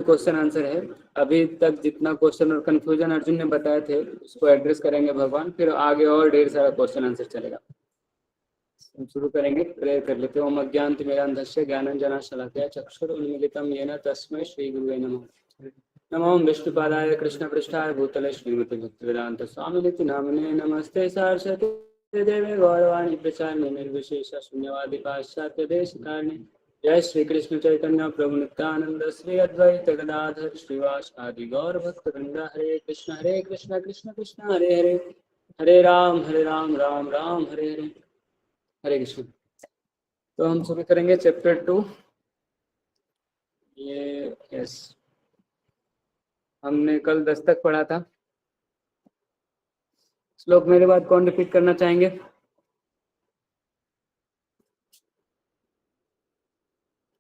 Question answer है। अभी तक जितना क्वेश्चन और कंफ्यूजन अर्जुन ने बताए थे उसको एड्रेस करेंगे भगवान, फिर आगे और ढेर सारा क्वेश्चन आंसर चलेगा। हम शुरू करेंगे, प्रेयर कर लेते हैं। ओम अज्ञानतिमिरान्धस्य ज्ञानाञ्जनशलाकया चक्षुरुन्मीलितं येन तस्मै श्रीगुरुवे नमः। नमो विष्णुपादाय कृष्णपृष्ठाय भूतले श्रीमते भक्तिवेदांत स्वामिनिति नामिने नमस्ते सारस्वती देवे गौरवाणी प्रचारिणे निर्विशेष शून्यवादी पाश्चात्य देशकारिणे। जय श्री कृष्ण चैतन्य प्रभु नित्यानंद श्री अद्वैत गदाधर श्रीवासादि गौर भक्तवृंद। हरे कृष्ण कृष्ण कृष्ण हरे हरे, हरे राम राम राम हरे हरे, हरे कृष्ण। तो हम शुरू करेंगे चैप्टर 2। ये यस, हमने कल 10 तक पढ़ा था। श्लोक मेरे बाद कौन रिपीट करना चाहेंगे?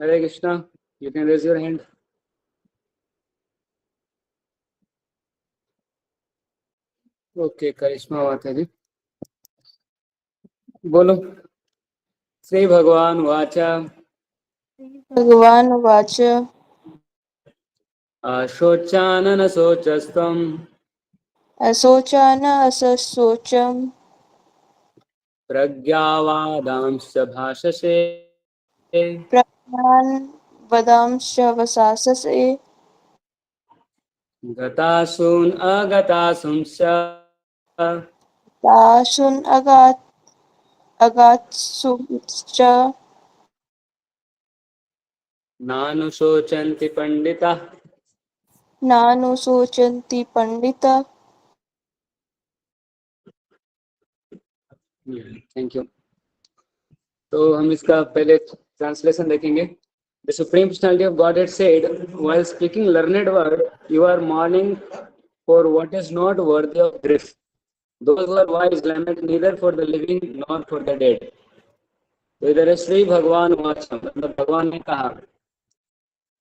Hare Krishna, you can raise your hand. Okay, Karishma बात है जी, बोलो। श्री भगवान वाच भगवान watch अशोचानन शोचस्त्वं अशोचान असशोचम् प्रज्ञावादांश्च भाषसे Pragyan वदांश्च वसाससे गतासून अगतासूंश्च ताशुन् अगात्सुश्च नानुशोचन्ति पंडिताः। नानुशोचन्ति Pandita. Thank you. तो हम इसका पहले ट्रांसलेशन देखेंगे। The Supreme Personality of Godhead said, while speaking learned word, you are mourning for what is not worthy of grief. Those who are wise lament neither for the living nor for the dead. तो इधर है श्री भगवान watch, मतलब भगवान ने कहा।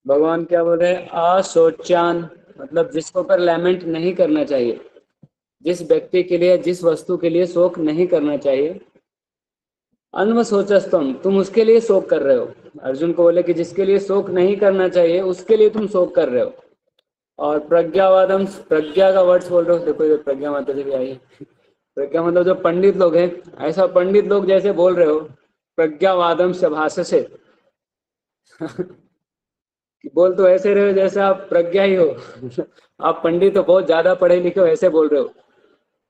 भगवान क्या बोल रहे हैं? अशोच्यान, मतलब जिसको पर लैमेंट नहीं करना चाहिए, जिस व्यक्ति के लिए, जिस वस्तु के लिए शोक नहीं करना चाहिए। अन्व सोचस्तम, तुम उसके लिए शोक कर रहे हो। अर्जुन को बोले कि जिसके लिए शोक नहीं करना चाहिए उसके लिए तुम शोक कर रहे हो। और प्रज्ञावादम, प्रज्ञा का वर्ड्स बोल रहे हो। देखो इधर प्रज्ञा माता जी भी आई है। प्रज्ञा मतलब जो पंडित लोग हैं, ऐसा पंडित लोग जैसे बोल रहे हो, प्रज्ञावादम से भाषा से बोल तो ऐसे रहे हो जैसे आप प्रज्ञा ही हो आप पंडित हो, बहुत ज्यादा पढ़े लिखे हो, ऐसे बोल रहे हो।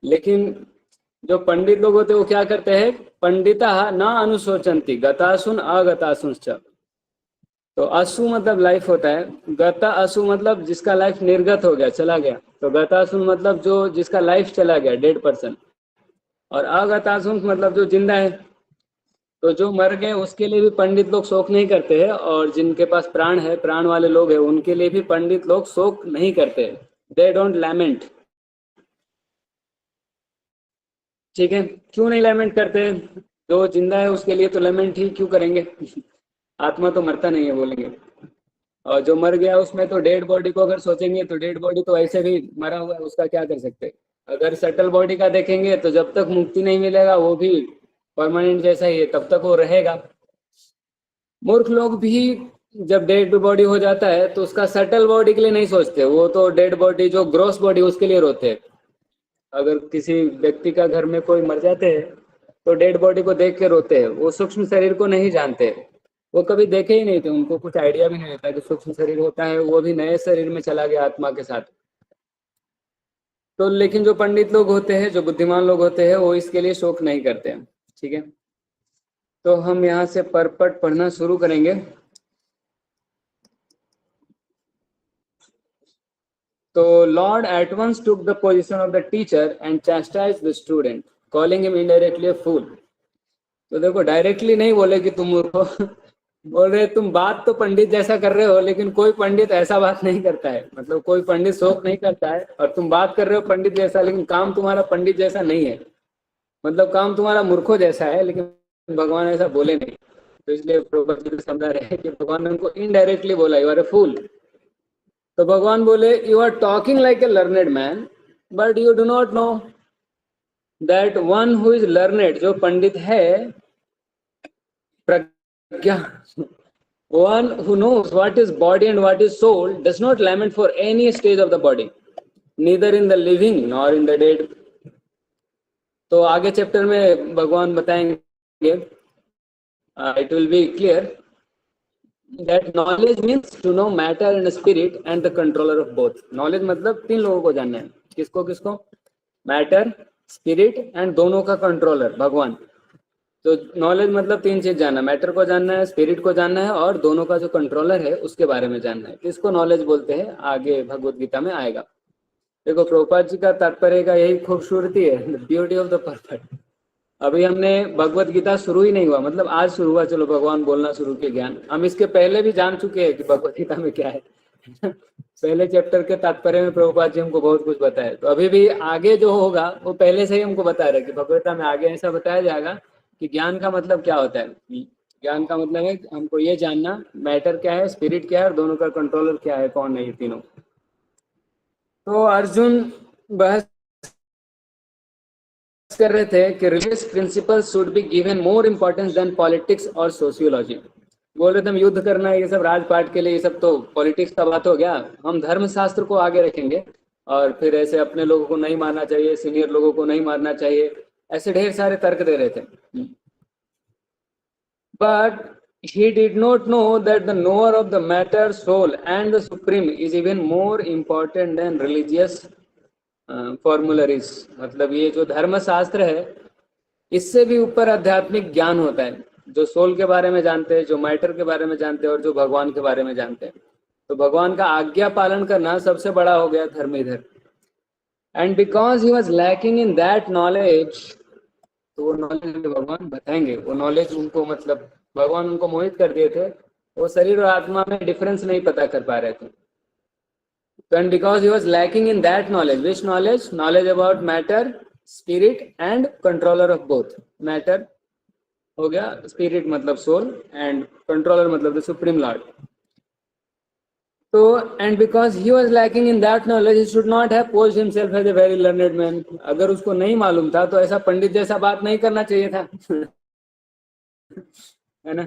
लेकिन जो पंडित लोग होते हैं वो क्या करते हैं? पंडिता न अनुशोचंती गतासुन अगतासुंश्च। तो अशु मतलब लाइफ होता है, गता अशु मतलब जिसका लाइफ निर्गत हो गया, चला गया। तो गतासुन मतलब जो जिसका लाइफ चला गया, डेड पर्सन। और अगतासुन मतलब जो जिंदा है। तो जो मर गए उसके लिए भी पंडित लोग शोक नहीं करते हैं, और जिनके पास प्राण है, प्राण वाले लोग हैं, उनके लिए भी पंडित लोग शोक नहीं करते। They don't lament. ठीक है, क्यों नहीं लैमेंट करते? जो जिंदा है उसके लिए तो लैमेंट ही क्यों करेंगे आत्मा तो मरता नहीं है बोलेंगे। और जो मर गया उसमें तो डेड बॉडी को अगर सोचेंगे तो डेड बॉडी तो ऐसे भी मरा हुआ है, उसका क्या कर सकते हैं। अगर सटल बॉडी का देखेंगे तो जब तक मुक्ति नहीं मिलेगा वो भी परमानेंट जैसा ही है, तब तक वो रहेगा। मूर्ख लोग भी जब डेड बॉडी हो जाता है तो उसका सटल बॉडी के लिए नहीं सोचते, वो तो डेड बॉडी जो ग्रॉस बॉडी उसके लिए रोते हैं। अगर किसी व्यक्ति का घर में कोई मर जाते हैं तो डेड बॉडी को देख के रोते हैं, वो सूक्ष्म शरीर को नहीं जानते। वो कभी देखे ही नहीं थे, उनको कुछ आइडिया भी नहीं रहता कि सूक्ष्म शरीर होता है, वो भी नए शरीर में चला गया आत्मा के साथ। तो लेकिन जो पंडित लोग होते हैं, जो बुद्धिमान लोग होते हैं, वो इसके लिए शोक नहीं करते हैं। ठीक है, तो हम यहाँ से परपट पढ़ना शुरू करेंगे। तो lord at once took the position of the teacher and chastised the student, calling him indirectly a fool. तो देखो, डायरेक्टली नहीं बोले कि तुम मूर्ख हो बोल रहे तुम बात तो पंडित जैसा कर रहे हो, लेकिन कोई पंडित ऐसा बात नहीं करता है। मतलब कोई पंडित शोक नहीं करता है, और तुम बात कर रहे हो पंडित जैसा, लेकिन काम तुम्हारा पंडित जैसा नहीं है। मतलब काम तुम्हारा मूर्खों जैसा है, लेकिन भगवान ऐसा बोले नहीं। तो इसलिए प्रभुपाद जी समझा रहे हैं कि भगवान ने उनको इनडायरेक्टली बोला, यू आर ए फूल। तो भगवान बोले, you are talking like a learned man, but you do not know that one who is learned, जो पंडित है, प्रज्ञा One who knows what is body and what is soul does not lament for any stage of the body, neither in the living nor in the dead. तो आगे chapter में भगवान बताएंगे, it will be clear that knowledge means to know matter and spirit and the controller of both. Knowledge मतलब तीन लोगों को जानना है, किसको किसको? मैटर, स्पिरिट एंड दोनों का कंट्रोलर भगवान। तो नॉलेज मतलब तीन चीज जानना, मैटर को जानना है, स्पिरिट को जानना है और दोनों का जो कंट्रोलर है उसके बारे में जानना है। किसको नॉलेज बोलते हैं आगे भगवत गीता में आएगा। देखो प्रभुपाद जी का तात्पर्य का यही खूबसूरती है, ब्यूटी ऑफ द परफेक्ट। अभी हमने भगवत गीता शुरू ही नहीं हुआ, मतलब आज शुरू हुआ, चलो भगवान बोलना शुरू किए ज्ञान। हम इसके पहले भी जान चुके हैं कि भगवत गीता में क्या है पहले चैप्टर के तात्पर्य में प्रभुपाद जी हमको बहुत कुछ बताया। तो अभी भी आगे जो होगा वो पहले से ही हमको बता रहे कि भगवत गीता में आगे ऐसा बताया जाएगा कि ज्ञान का मतलब क्या होता है। ज्ञान का मतलब है हमको ये जानना मैटर क्या है, स्पिरिट क्या है और दोनों का कंट्रोलर क्या है, कौन है ये तीनों। तो अर्जुन बहस कर रहे थे कि religious principles should be given more importance than politics और सोशियोलॉजी। बोल रहे थे हम युद्ध करना है, ये सब राजपाट के लिए, ये सब तो पॉलिटिक्स का बात हो गया, हम धर्मशास्त्र को आगे रखेंगे और फिर ऐसे अपने लोगों को नहीं मारना चाहिए, सीनियर लोगों को नहीं मारना चाहिए, ऐसे ढेर सारे तर्क दे रहे थे। But he did not know that the knower of the matter, soul and the supreme is even more important than religious formularies। मतलब ये जो धर्मशास्त्र है इससे भी ऊपर आध्यात्मिक ज्ञान होता है, जो सोल के बारे में जानते हैं, जो मैटर के बारे में जानते हैं और जो भगवान के बारे में जानते हैं। तो भगवान का आज्ञा पालन करना सबसे बड़ा हो गया धर्म इधर। And because he was lacking in that knowledge, तो वो नॉलेज भगवान बताएंगे। वो नॉलेज उनको मतलब भगवान उनको मोहित कर दिए थे, वो शरीर और आत्मा में डिफरेंस नहीं पता कर पा रहे थे। And because he was lacking in that knowledge, which knowledge? Knowledge about matter, spirit and controller of both. Matter हो गया, स्पिरिट मतलब सोल एंड कंट्रोलर मतलब द सुप्रीम लॉर्ड। तो and because he was lacking in that knowledge he should not have posed himself as a very learned man. अगर उसको नहीं मालूम था तो ऐसा पंडित जैसा बात नहीं करना चाहिए था है ना।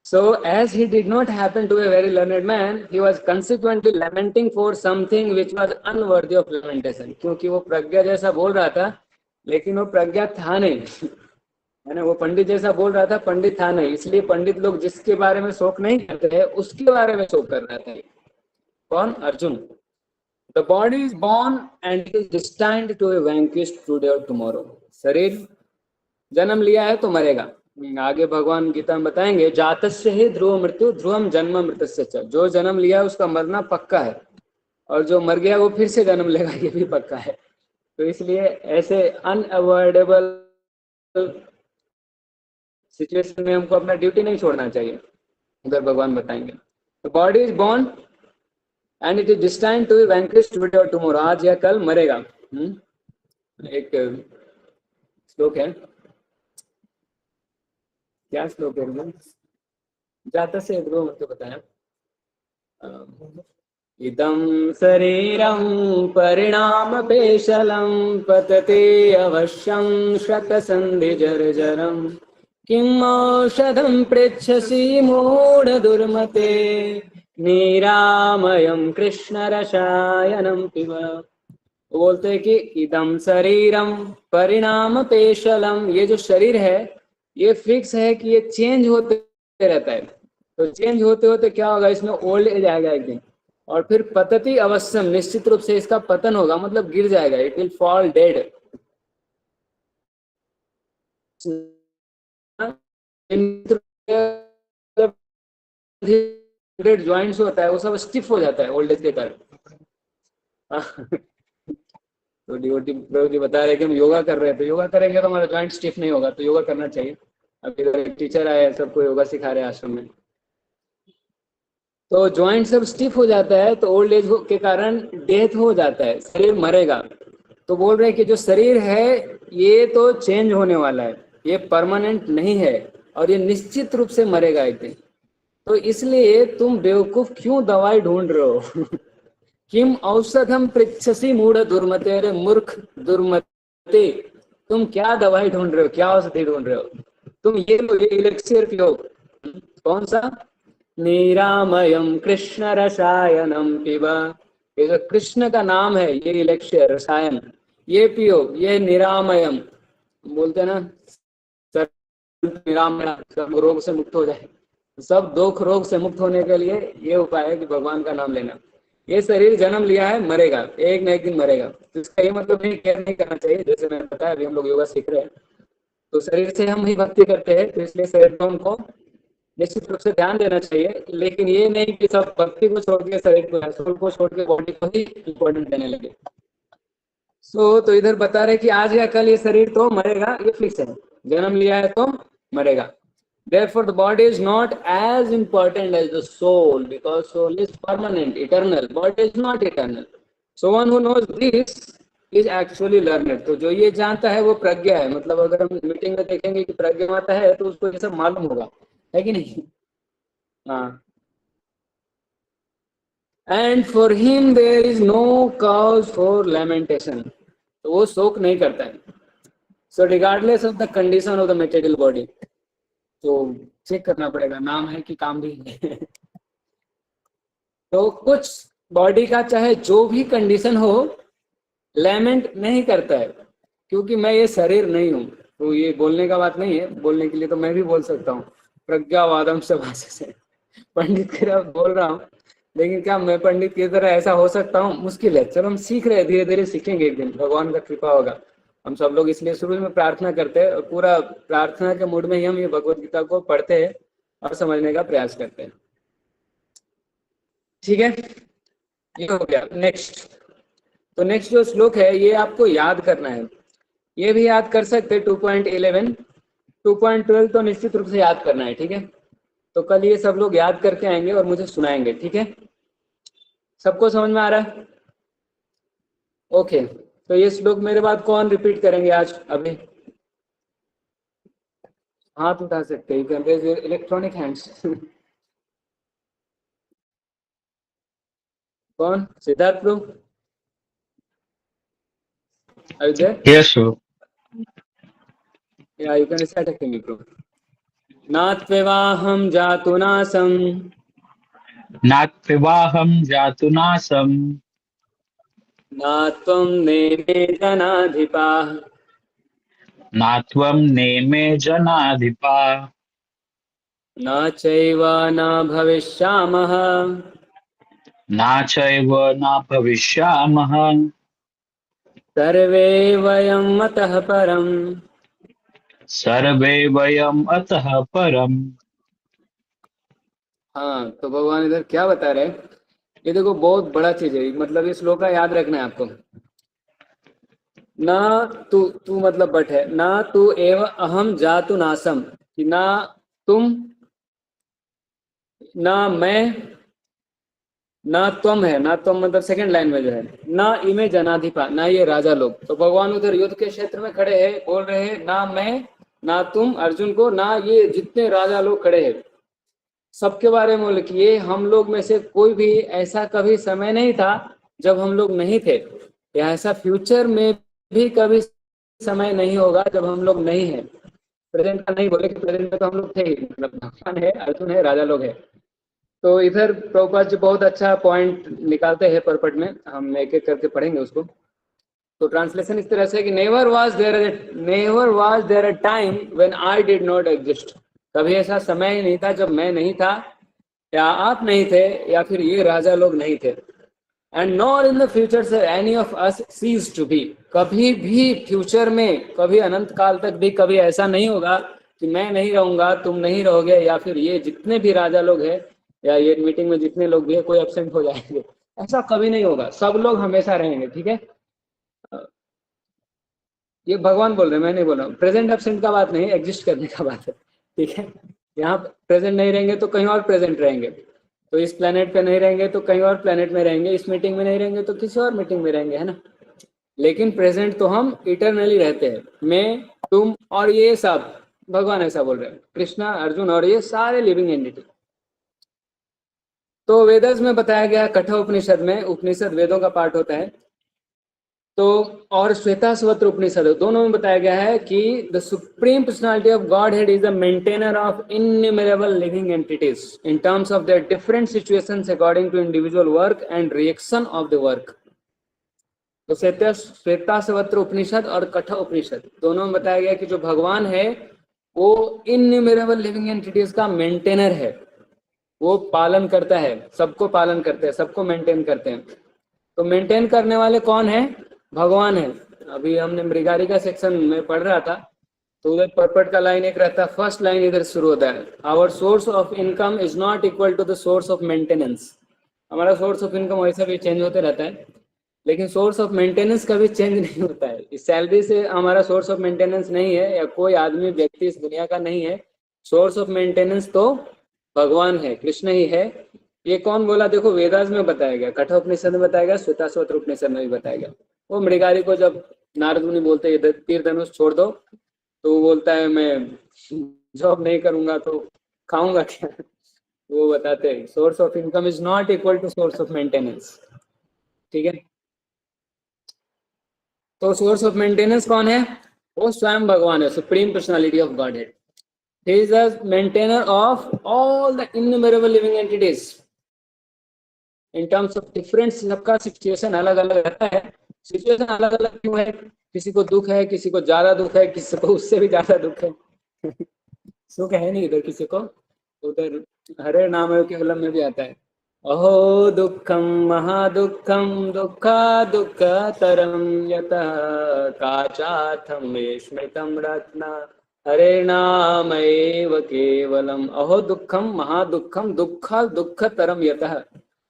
So as he did not happen to be a very learned man, he was consequently lamenting for something which was unworthy of lamentation। क्योंकि वो प्रज्ञा जैसा बोल रहा था लेकिन वो प्रज्ञा था नहीं है ना, वो पंडित जैसा बोल रहा था, पंडित था नहीं। इसलिए पंडित लोग जिसके बारे में शोक नहीं करते हैं उसके बारे में शोक कर रहा था। कौन? Arjun. The body is born and it is destined to be vanquished today or tomorrow। शरीर जन्म लिया है तो मरेगा। आगे भगवान गीता में बताएंगे जातस्य ही ध्रुव मृत्यु ध्रुवम जन्म मृतस्य च। जो जन्म लिया है उसका मरना पक्का है और जो मर गया वो फिर से जन्म लेगा, ये भी पक्का है। तो इसलिए ऐसे अनअवॉइडेबल सिचुएशन में हमको अपना ड्यूटी नहीं छोड़ना चाहिए, उधर भगवान बताएंगे। तो body is born and it is destined to be vanquished today और टुमारो। आज या कल मरेगा। एक श्लोक है, क्या श्लोक है? जाता से ध्रुव तो बताया, इदं शरीरं परिणाम पेशलं पतते अवश्यं शतसन्धिजर्जरं किम् औषधं पृच्छसि मूढ दुर्मते निरामयं कृष्ण रसायनं पिब। बोलते हैं कि इदं शरीरं परिणाम पेशलम, ये जो शरीर है ये फिक्स है कि ये चेंज होते रहता है। तो चेंज होते होते क्या होगा, इसमें ओल्ड एज आएगा एक दिन और फिर पतति अवश्यम, निश्चित रूप से इसका पतन होगा, मतलब गिर जाएगा, it will fall dead. Joints होता है वो सब स्टिफ हो जाता है ओल्ड एज के कारण। तो डिवोटी प्रभु जी बता रहे कि हम योगा कर रहे हैं, तो योगा करेंगे तो हमारा जॉइंट स्टिफ नहीं होगा, तो योगा करना चाहिए। अभी एक टीचर आए सबको योगा सिखा रहे हैं आश्रम में, तो जॉइंट सब स्टिफ हो जाता है तो ओल्ड एज के कारण डेथ हो जाता है, शरीर मरेगा। तो बोल रहे हैं कि जो शरीर है ये तो चेंज होने वाला है, ये परमानेंट नहीं है और ये निश्चित रूप से मरेगा एक दिन। तो इसलिए तुम बेवकूफ क्यों दवाई ढूंढ रहे हो किम औषधम पृच्छसि मूढ़ दुर्मते। अरे मूर्ख दुर्मते, तुम क्या दवाई ढूंढ रहे हो, क्या औषधि ढूंढ रहे हो? तुम ये लो, ये इलेक्सियर पियो। कौन सा? निरामयम कृष्ण रसायनम पिबा। ये जो कृष्ण का नाम है, ये इलेक्शन रसायन, ये पियो, ये निरामयम, बोलते हैं ना, निरामय, सब रोग से मुक्त हो जाए। सब दुख रोग से मुक्त होने के लिए ये उपाय है कि भगवान का नाम लेना। ये शरीर जन्म लिया है, मरेगा, एक न एक दिन मरेगा। तो इसका ये मतलब नहीं, केयर नहीं करना चाहिए। जैसे मैंने बताया, अभी हम लोग योगा सीख रहे हैं, तो शरीर से हम ही भक्ति करते हैं, तो इसलिए शरीर को हमको निश्चित रूप से ध्यान देना चाहिए। लेकिन ये नहीं कि सब भक्ति को छोड़ के शरीर को, सोल को छोड़ के बॉडी को ही इम्पोर्टेंट देने लगे। तो इधर बता रहे कि आज या कल ये शरीर तो मरेगा, ये फिक्स है, जन्म लिया है तो मरेगा। Therefore, the body is not as important as the soul, because soul is permanent, eternal. Body is not eternal. So one who knows this is actually learned. तो जो ये जानता है वो प्रज्ञा है। मतलब अगर हम मीटिंग में देखेंगे कि प्रज्ञा माता है, तो उसको ये सब मालूम होगा, है कि नहीं? हाँ। And for him there is no cause for lamentation. तो वो शोक नहीं करता है। So regardless of the condition of the material body, तो चेक करना पड़ेगा, नाम है कि काम भी है। तो कुछ बॉडी का चाहे जो भी कंडीशन हो, लेमेंट नहीं करता है, क्योंकि मैं ये शरीर नहीं हूँ। तो ये बोलने का बात नहीं है, बोलने के लिए तो मैं भी बोल सकता हूँ, प्रज्ञावादम से भाषा से पंडित की तरह बोल रहा हूँ। लेकिन क्या मैं पंडित की तरह ऐसा हो सकता हूँ? मुश्किल है। चलो हम सीख रहे हैं, धीरे धीरे सीखेंगे, एक दिन भगवान का कृपा होगा। हम सब लोग इसलिए शुरू में प्रार्थना करते हैं, और पूरा प्रार्थना के मूड में ही हम ये भगवत गीता को पढ़ते हैं और समझने का प्रयास करते हैं। ठीक है, ये हो गया। नेक्स्ट, तो नेक्स्ट जो श्लोक है ये आपको याद करना है। ये भी याद कर सकते हैं 2.11, 2.12 तो निश्चित रूप से याद करना है। ठीक है, तो कल ये सब लोग याद करके आएंगे और मुझे सुनाएंगे। ठीक है, सबको समझ में आ रहा है? ओके, तो ये श्लोक मेरे बाद कौन रिपीट करेंगे आज? अभी हाथ उठा सकते हैं, you can raise your electronic hands. कौन? Siddharth bro, are you there? Yes, sir. या you can recite a thing bro. नात्वेवाहं जातु नासं, नात्विवाहं जातुनासं, न त्वं नेमे जनाधिपाः, नात्वं नेमे जनाधिपा, न चैव न भविष्यामः, न चैव न भविष्यामः, सर्वे वयं मतः परम्। सर्वे वयम् अतः परम्। हाँ, तो भगवान इधर क्या बता रहे हैं? ये देखो, बहुत बड़ा चीज है, मतलब इस श्लोक का याद रखना है आपको। ना तू, तू मतलब बट है, ना तू एव अहम जातु नासम, कि ना तुम, ना मैं, ना तुम है, ना तुम मतलब सेकंड लाइन में जो है, ना इमे जनाधिपा, ना ये राजा लोग। तो भगवान उधर युद्ध के क्षेत्र में खड़े हैं, बोल रहे हैं ना मैं, ना तुम अर्जुन को, ना ये जितने राजा लोग खड़े हैं, सबके बारे में लिखिए। हम लोग में से कोई भी ऐसा कभी समय नहीं था जब हम लोग नहीं थे, या ऐसा फ्यूचर में भी कभी समय नहीं होगा जब हम लोग नहीं है। प्रेजेंट का नहीं बोले कि प्रेजेंट में तो हम लोग थे ही, मतलब भगवान है, अर्जुन है, राजा लोग है। तो इधर प्रभुपाद जी बहुत अच्छा पॉइंट निकालते हैं परपट में, हम एक एक करके पढ़ेंगे उसको। तो ट्रांसलेशन इस तरह से कि never was there a time when I did not exist. कभी ऐसा समय ही नहीं था जब मैं नहीं था, या आप नहीं थे, या फिर ये राजा लोग नहीं थे। And not in the future shall any of us cease to be. कभी भी फ्यूचर में, कभी अनंत काल तक भी कभी ऐसा नहीं होगा कि मैं नहीं रहूंगा, तुम नहीं रहोगे, या फिर ये जितने भी राजा लोग हैं, या ये मीटिंग में जितने लोग भी है कोई एब्सेंट हो जाएंगे। ऐसा कभी नहीं होगा, सब लोग हमेशा रहेंगे। ठीक है, ये भगवान बोल रहे हैं, मैं नहीं बोल रहा हूँ। प्रेजेंट एब्सेंट का बात नहीं, एग्जिस्ट करने का बात है। ठीक है, यहाँ प्रेजेंट नहीं रहेंगे तो कहीं और प्रेजेंट रहेंगे, तो इस प्लेनेट पे नहीं रहेंगे तो कहीं और प्लेनेट में रहेंगे, इस मीटिंग में नहीं रहेंगे तो किसी और मीटिंग में रहेंगे, है ना। लेकिन प्रेजेंट तो हम इटरनली रहते हैं, मैं, तुम और ये सब। भगवान ऐसा बोल रहे हैं, कृष्णा, अर्जुन और ये सारे लिविंग एंटिटी। तो वेदस में बताया गया, कठोपनिषद में, उपनिषद वेदों का पार्ट होता है, तो और श्वेताश्वत्र उपनिषद दोनों में बताया गया है कि the supreme personality of godhead is the maintainer of innumerable living entities in terms of their different situations according to individual work and reaction of the work. तो श्वेताश्वत्र उपनिषद और कठ उपनिषद दोनों में बताया गया कि जो भगवान है वो इनन्यूमरेबल लिविंग एंटिटीज का मेंटेनर है, वो पालन करता है, सबको पालन करते हैं, सबको मेंटेन करते हैं। तो मेंटेन करने वाले कौन है? भगवान है। अभी हमने मृगारी का सेक्शन में पढ़ रहा था, तो उधर पर्पट का लाइन एक रहता है, फर्स्ट लाइन इधर शुरू होता है, our source of income is not equal to the source of maintenance. हमारा सोर्स ऑफ इनकम वैसा भी चेंज होते रहता है, लेकिन सोर्स ऑफ मेंटेनेंस कभी चेंज नहीं होता है। इस सैलरी से हमारा सोर्स ऑफ मेंटेनेंस नहीं है, या कोई आदमी व्यक्ति इस दुनिया का नहीं है। सोर्स ऑफ मेंटेनेंस तो भगवान है, कृष्ण ही है। ये कौन बोला? देखो वेदास में बताया गया, कठोपनिषद में बताया गया, श्वेताश्वत्र उपनिषद में भी बताया गया। वो मृगारी को जब नारद मुनि बोलते हैं तीर धनुष छोड़ दो, तो वो बोलता है मैं जॉब नहीं करूंगा तो खाऊंगा क्या? वो बताते हैं source of income is not equal to source of maintenance. ठीक है, तो सोर्स ऑफ मेंटेनेंस कौन है? वो स्वयं भगवान है, supreme personality of godhead. He is the maintainer of all the innumerable living entities in terms of different. सबका सिचुएशन अलग अलग रहता है। सिचुएशन अलग अलग क्यों है? किसी को दुख है, किसी को ज्यादा दुख है, किसी को उससे भी ज्यादा दुख है। सुख है नहीं इधर किसी को, उधर हरे नाम केवलम में भी आता है, अहो दुखम महादुखम दुखा दुख तरम यतः काचाथम स्मृतम रत्न हरे नाम एव केवलम। अहो दुखम महादुखम दुखा दुख तरम यतः,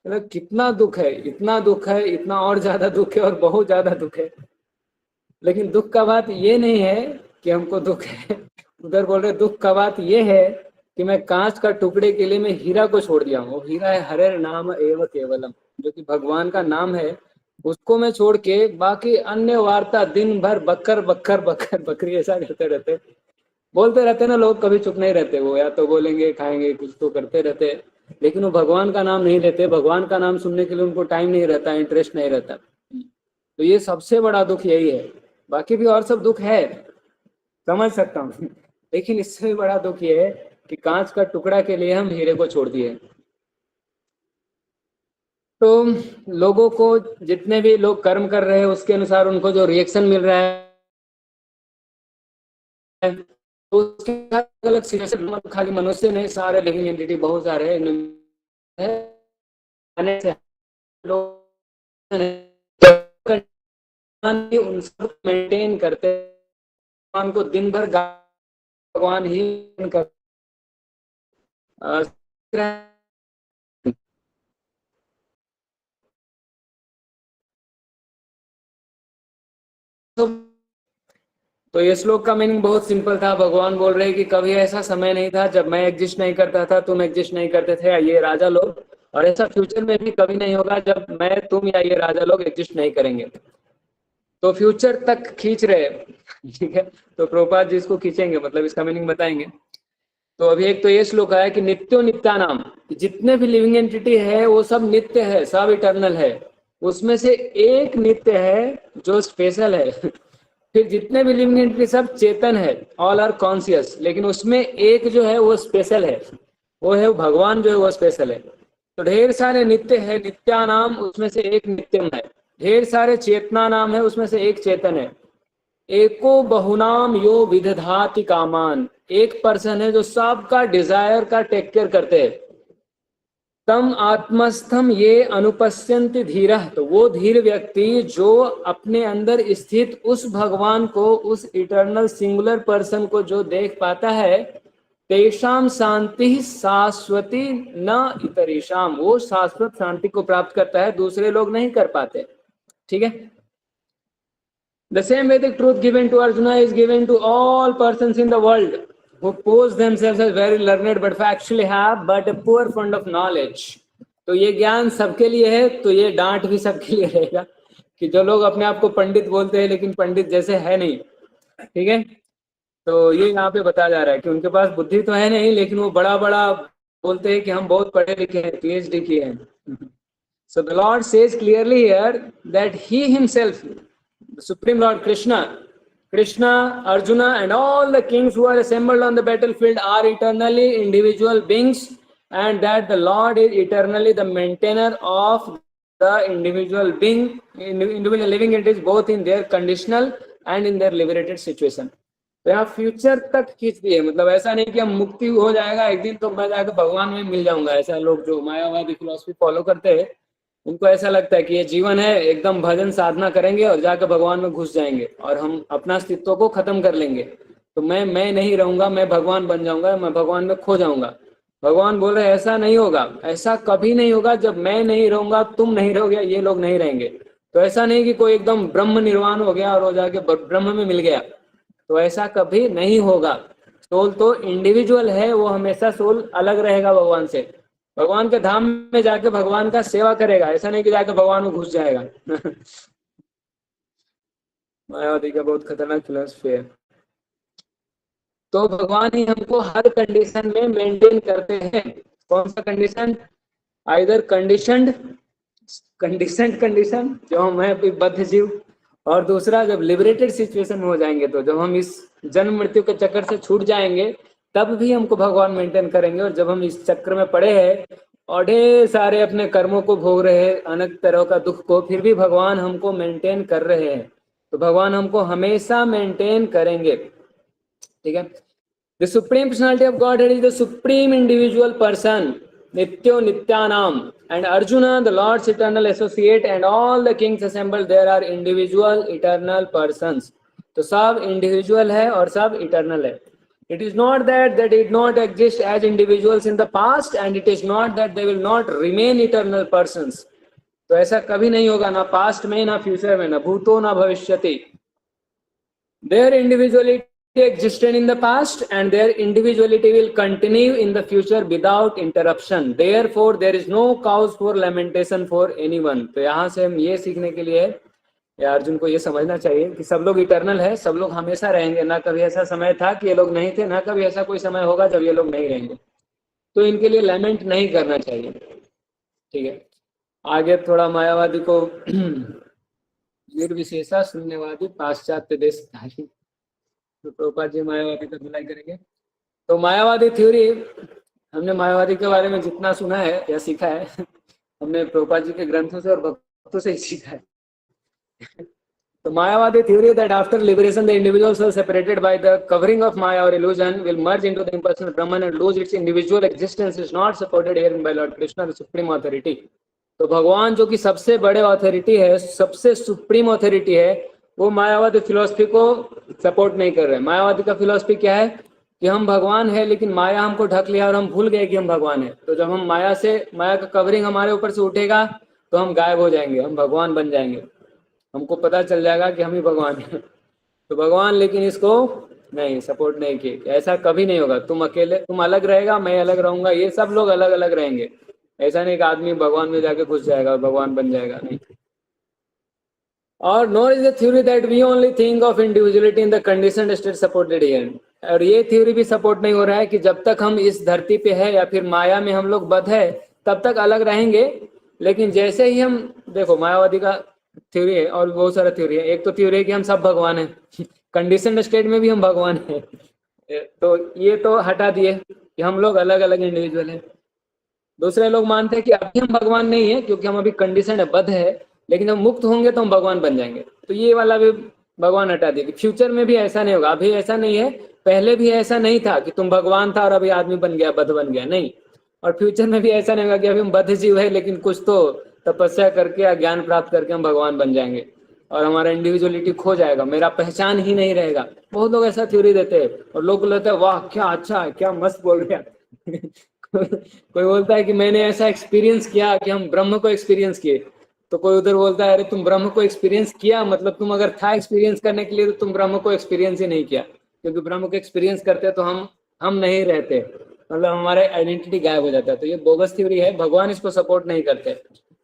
मतलब कितना दुख है, इतना दुख है, इतना और ज्यादा दुख है, और बहुत ज्यादा दुख है। लेकिन दुख का बात ये नहीं है कि हमको दुख है, उधर बोल रहे दुख का बात ये है कि मैं कांच का टुकड़े के लिए मैं हीरा को छोड़ दिया हूँ। वो हीरा है हरे नाम एव केवलम, जो कि भगवान का नाम है, उसको मैं छोड़ के बाकी अन्य वार्ता दिन भर बकर बकर बकर बकरी ऐसा करते रहते, बोलते रहते ना लोग, कभी चुप नहीं रहते। वो या तो बोलेंगे खाएंगे, कुछ तो करते रहते, लेकिन वो भगवान का नाम नहीं लेते। भगवान का नाम सुनने के लिए उनको टाइम नहीं रहता, इंटरेस्ट नहीं रहता। तो ये सबसे बड़ा दुख यही है। बाकी भी और सब दुख है, समझ सकता हूँ, लेकिन इससे भी बड़ा दुख ये है कि कांच का टुकड़ा के लिए हम हीरे को छोड़ दिए। तो लोगों को, जितने भी लोग कर्म कर रहे हैं उसके अनुसार उनको जो रिएक्शन मिल रहा है, तो उसके अलग अलग सिचुएशन, खाली मनुष्य नहीं, सारे लिविंग एंटिटी बहुत सारे उन सब मेंटेन करते भगवान को दिन भर भगवान ही कर तो ये श्लोक का मीनिंग बहुत सिंपल था। भगवान बोल रहे हैं कि कभी ऐसा समय नहीं था जब मैं एग्जिस्ट नहीं करता था, तुम एग्जिस्ट नहीं करते थे, ये राजा लोग, और ऐसा फ्यूचर में भी कभी नहीं होगा जब मैं, तुम या ये राजा लोग एग्जिस्ट नहीं करेंगे। तो फ्यूचर तक खींच रहे, ठीक है। तो प्रभुपाद जी इसको खींचेंगे, मतलब इसका मीनिंग बताएंगे। तो अभी एक तो ये श्लोक है कि नित्यो नित्या नाम, जितने भी लिविंग एंटिटी है वो सब नित्य है, सब इटर्नल है। उसमें से एक नित्य है जो स्पेशल है। फिर जितने भी लिविंग एंटिटी सब चेतन है, ऑल आर कॉन्शियस, लेकिन उसमें एक जो है वो स्पेशल है, वो है भगवान जो है वो स्पेशल है। तो ढेर सारे नित्य है, नित्या नाम, उसमें से एक नित्यम है। ढेर सारे चेतना नाम है, उसमें से एक चेतन है। एको बहुनाम यो विदधाति कामान, एक पर्सन है जो सबका डिजायर का टेक केयर करते हैं। तम आत्मस्थम ये अनुपश्यन्ति धीरः, तो वो धीर व्यक्ति जो अपने अंदर स्थित उस भगवान को, उस इटर्नल सिंगुलर पर्सन को जो देख पाता है, तेषाम शांति शाश्वती न इतरेषाम, वो शाश्वत शांति को प्राप्त करता है, दूसरे लोग नहीं कर पाते। ठीक है। The same Vedic truth given to Arjuna is given to all persons in the world who pose themselves as very learned but actually have but a poor fund of knowledge. तो ये ज्ञान सबके लिए है, तो ये डांट भी सबके लिए रहेगा कि जो लोग अपने आप को पंडित बोलते हैं लेकिन पंडित जैसे है नहीं। ठीक है, तो ये यहाँ पे बताया जा रहा है कि उनके पास बुद्धि तो है नहीं, लेकिन वो बड़ा बड़ा बोलते हैं कि हम बहुत पढ़े लिखे हैं, PhD किए हैं। So the Lord says clearly here that He Himself, Supreme Lord Krishna, Arjuna, and all the kings who are assembled on the battlefield are eternally individual beings, and that the Lord is eternally the maintainer of the individual being, individual living entities, both in their conditional and in their liberated situation. तो यहाँ future तक खींच दिए, मतलब ऐसा नहीं कि हम मुक्ति हो जाएगा एक दिन तो मैं जाकर भगवान में मिल जाऊंगा। ऐसा लोग जो मायावादी फिलॉसफी फॉलो करते हैं उनको ऐसा लगता है कि ये जीवन है, एकदम भजन साधना करेंगे और जाकर भगवान में घुस जाएंगे और हम अपना अस्तित्व को खत्म कर लेंगे। तो मैं नहीं रहूंगा, मैं भगवान बन जाऊंगा, मैं भगवान में खो जाऊंगा। भगवान बोल रहे ऐसा नहीं होगा, ऐसा कभी नहीं होगा। जब मैं नहीं रहूंगा, तुम नहीं रहोगे, ये लोग नहीं रहेंगे। तो ऐसा नहीं कि कोई एकदम ब्रह्म निर्वाण हो गया और वो जाके ब्रह्म में मिल गया, तो ऐसा कभी नहीं होगा। सोल तो इंडिविजुअल है, वो हमेशा सोल अलग रहेगा भगवान से। भगवान के धाम में जाके भगवान का सेवा करेगा, ऐसा नहीं कि जाके भगवान में घुस जाएगा। मायावादी का बहुत खतरनाक फिलॉसफी है। तो भगवान ही हमको हर कंडीशन में मेंटेन करते हैं। कौन सा कंडीशन? आइदर कंडीशन जो हम है बद्ध जीव, और दूसरा जब लिबरेटेड सिचुएशन में हो जाएंगे, तो जब हम इस जन्म मृत्यु के चक्कर से छूट जाएंगे तब भी हमको भगवान मेंटेन करेंगे। और जब हम इस चक्र में पड़े हैं और ढेर सारे अपने कर्मों को भोग रहे हैं, अनेक तरह का दुख को, फिर भी भगवान हमको मेंटेन कर रहे हैं। तो भगवान हमको हमेशा मेंटेन करेंगे। ठीक है। The supreme personality of godhead is the supreme individual person, नित्यो नित्यानाम, and Arjuna, the Lord's eternal associate, and all the kings assembled there are individual eternal persons. तो सब इंडिविजुअल है और सब इटर्नल है। It is not that they did not exist as individuals in the past, and it is not that they will not remain eternal persons. तो ऐसा कभी नहीं होगा, ना पास्ट में, ना फ्यूचर में, ना भूतो ना भविष्यति। Their individuality existed in the past and their individuality will continue in the future without interruption. Therefore there is no cause for lamentation for anyone. तो यहाँ से हम ये सीखने के लिए, या अर्जुन को ये समझना चाहिए कि सब लोग इटर्नल है, सब लोग हमेशा रहेंगे। ना कभी ऐसा समय था कि ये लोग नहीं थे, ना कभी ऐसा कोई समय होगा जब ये लोग नहीं रहेंगे। तो इनके लिए लैमेंट नहीं करना चाहिए। ठीक है। आगे थोड़ा मायावादी को निर्विशेषा शून्यवादी पाश्चात्य देशधारी, तो प्रभुपाद जी मायावादी का धुलाई करेंगे। तो मायावादी थ्योरी, हमने मायावादी के बारे में जितना सुना है या सीखा है, हमने प्रभुपाद जी के ग्रंथों से और भक्तों से ही सीखा है। तो मायावादी theory that after liberation the individual soul separated by the covering of Maya or illusion will merge into the impersonal Brahman and lose its individual existence is not supported here by Lord Krishna, the supreme authority. तो भगवान जो कि सबसे बड़े authority है, सबसे supreme authority है, वो मायावादी फिलॉसफी को सपोर्ट नहीं कर रहे। मायावादी का फिलॉसफी क्या है कि हम भगवान है, लेकिन माया हमको ढक लिया और हम भूल गए कि हम भगवान है। तो जब हम माया का कवरिंग हमारे ऊपर से उठेगा तो हम गायब हो जाएंगे, हम भगवान बन जाएंगे, हमको पता चल जाएगा कि हम ही भगवान हैं। तो भगवान लेकिन इसको नहीं सपोर्ट नहीं किए, ऐसा कभी नहीं होगा। तुम अकेले, तुम अलग रहेगा, मैं अलग रहूंगा, ये सब लोग अलग अलग रहेंगे। ऐसा नहीं कि आदमी भगवान में जाके घुस जाएगा और भगवान बन जाएगा, नहीं। और nor is the theory that we only think of individuality in the conditioned state supported here. और ये थ्योरी भी सपोर्ट नहीं हो रहा है कि जब तक हम इस धरती पे है या फिर माया में हम लोग बद्ध है तब तक अलग रहेंगे। लेकिन जैसे ही हम, देखो मायावादी का थ्योरी है और बहुत सारा थ्योरी है। एक तो थ्योरी है कि हम सब भगवान हैं, कंडीशनड स्टेट में भी हम भगवान हैं। तो ये तो हटा दिए कि हम लोग अलग अलग इंडिविजुअल हैं। दूसरे लोग मानते हैं कि अभी हम भगवान नहीं है क्योंकि हम अभी कंडीशन बद्ध है, लेकिन जब मुक्त होंगे तो हम भगवान बन जाएंगे। तो ये वाला भी भगवान हटा दिया कि फ्यूचर में भी ऐसा नहीं होगा। अभी ऐसा नहीं है, पहले भी ऐसा नहीं था कि तुम भगवान था और अभी आदमी बन गया, बद्ध बन गया, नहीं। और फ्यूचर में भी ऐसा नहीं होगा कि अभी हम बद्ध जीव है लेकिन कुछ तो तपस्या करके या ज्ञान प्राप्त करके हम भगवान बन जाएंगे और हमारा इंडिविजुअलिटी खो जाएगा, मेरा पहचान ही नहीं रहेगा। बहुत लोग ऐसा थ्योरी देते हैं और लोग बोलते हैं वाह क्या अच्छा है, क्या मस्त बोल रहा कोई बोलता है कि मैंने ऐसा एक्सपीरियंस किया कि हम ब्रह्म को एक्सपीरियंस किए। तो कोई उधर बोलता है अरे तुम ब्रह्म को एक्सपीरियंस किया, मतलब तुम अगर था एक्सपीरियंस करने के लिए तो तुम ब्रह्म को एक्सपीरियंस ही नहीं किया, क्योंकि ब्रह्म को एक्सपीरियंस करते तो हम नहीं रहते, मतलब हमारे आइडेंटिटी गायब हो जाता है। तो ये बोगस थ्योरी है, भगवान इसको सपोर्ट नहीं करते।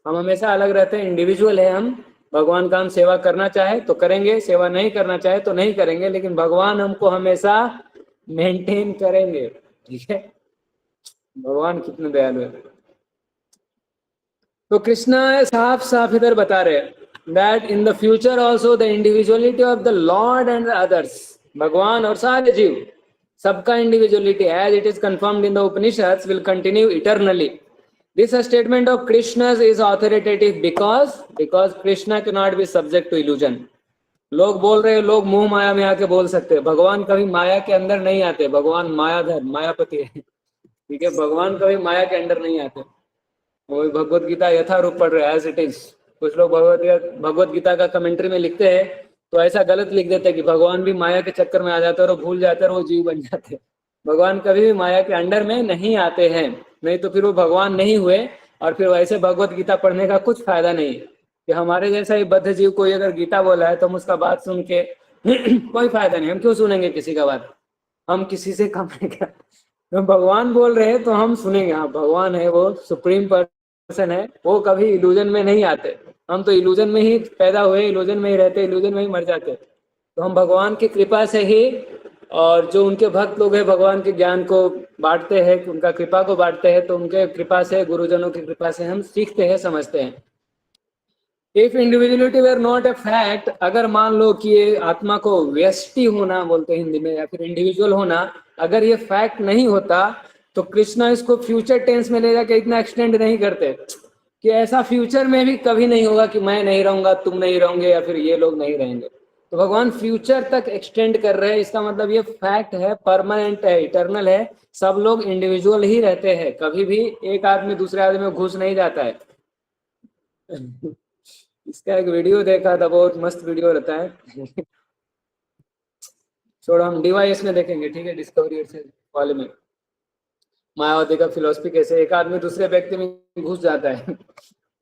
हम हमेशा अलग रहते हैं, इंडिविजुअल है हम। भगवान का हम सेवा करना चाहे तो करेंगे, सेवा नहीं करना चाहे तो नहीं करेंगे, लेकिन भगवान हमको हमेशा मेंटेन करेंगे। ठीक है, भगवान कितने दयालु है। तो कृष्णा साफ साफ इधर बता रहे हैं that in the future also the individuality of the Lord and the others, भगवान और सारे जीव सबका individuality as it is confirmed in the Upanishads will continue eternally. This statement of Krishna's is authoritative because Krishna cannot be subject to illusion. लोग बोल रहे हैं, लोग मोह माया में आके बोल सकते हैं, भगवान कभी माया के अंदर नहीं आते, भगवान मायाधर मायापति है, ठीक है, भगवान कभी माया के अंदर नहीं आते। वो भगवत गीता यथारूप पढ़ रहे एज इट इज। कुछ लोग भगवत गीता का कमेंट्री में लिखते हैं तो ऐसा गलत लिख देते हैं कि भगवान भी माया के चक्कर में आ जाते हैं और भूल जाते हैं और वो जीव बन जाते हैं। भगवान कभी भी माया के अंडर में नहीं आते हैं, नहीं तो फिर वो भगवान नहीं हुए और फिर वैसे भगवत गीता पढ़ने का कुछ फायदा नहीं है कि हमारे जैसा ही बद्ध जीव कोई अगर गीता बोला है तो हम उसका बात सुन के कोई फायदा नहीं। हम क्यों सुनेंगे किसी का बात, हम किसी से कम है क्या? तो भगवान बोल रहे हैं तो हम सुनेंगे। हाँ, भगवान है, वो सुप्रीम पर्सन है, वो कभी इल्यूजन में नहीं आते। हम तो इल्यूजन में ही पैदा हुए, इल्यूजन में ही रहते, इल्यूजन में ही मर जाते। तो हम भगवान की कृपा से ही, और जो उनके भक्त लोग हैं भगवान के ज्ञान को बांटते हैं, उनका कृपा को बांटते हैं, तो उनके कृपा से, गुरुजनों की कृपा से हम सीखते हैं, समझते हैं। If individuality were not a fact, अगर मान लो कि ये आत्मा को व्यष्टि होना बोलते हैं हिंदी में, या फिर इंडिविजुअल होना, अगर ये फैक्ट नहीं होता तो कृष्णा इसको फ्यूचर टेंस में ले जाके इतना एक्सटेंड नहीं करते कि ऐसा फ्यूचर में भी कभी नहीं होगा कि मैं नहीं रहूंगा, तुम नहीं रहोगे, या फिर ये लोग नहीं रहेंगे। तो भगवान फ्यूचर तक एक्सटेंड कर रहे हैं। इसका मतलब ये फैक्ट है, परमानेंट है, इटर्नल है। सब लोग इंडिविजुअल ही रहते हैं, कभी भी एक आदमी दूसरे आदमी में घुस नहीं जाता है। इसका एक वीडियो देखा था, बहुत मस्त वीडियो रहता है। छोड़ो, हम डिवाइस में देखेंगे, ठीक है, डिस्कवरी वाले में मायावती का फिलोसफी कैसे एक आदमी दूसरे व्यक्ति में घुस जाता है